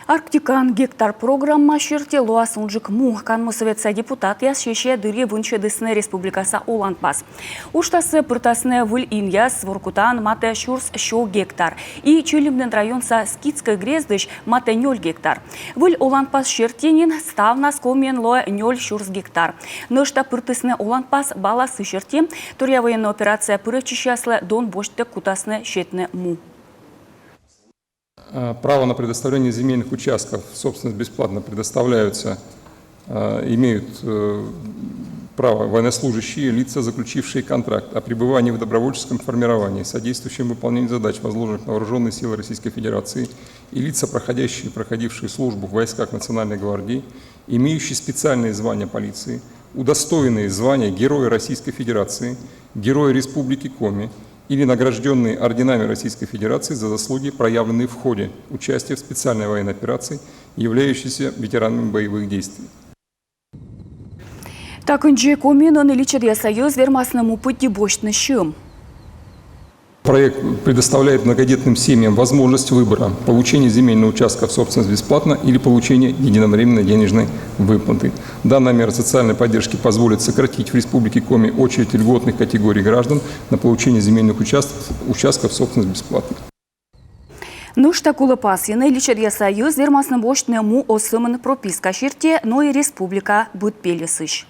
Арктикан гектар программа шерте луасунжик му канмусоветса депутат яс шеше дыре вынче дысны республикаса оланпас. Уштасы пыртасны выль иньяс воркутан мате шурс шо гектар. И чулимден районса скидская грездыш мате 0 гектар. Выль оланпас шертенин ставна скомен ло 0 шурс гектар. Нышта пыртысны оланпас баласы шерте, турья военная операция пырычищаслы дон бошты кутасны шетны му. Право на предоставление земельных участков, собственность бесплатно предоставляются, имеют право военнослужащие, лица, заключившие контракт о пребывании в добровольческом формировании, содействующем выполнению задач, возложенных на вооруженные силы Российской Федерации, и лица, проходившие службу в войсках Национальной гвардии, имеющие специальные звания полиции, удостоенные звания Героя Российской Федерации, Героя Республики Коми, или награжденные орденами Российской Федерации за заслуги, проявленные в ходе участия в специальной военной операции, являющиеся ветеранами боевых действий. Так инже коминон личит я союз вермасному пути бочный шум. Проект предоставляет многодетным семьям возможность выбора получения земельного участка в собственность бесплатно или получения единовременной денежной выплаты. Данная мера социальной поддержки позволит сократить в Республике Коми очередь льготных категорий граждан на получение земельных участков в собственность бесплатно. Нушта кулапас яны личит я союз вермасным бочный му осымын прописка шерте, но и республика будет пелесыш.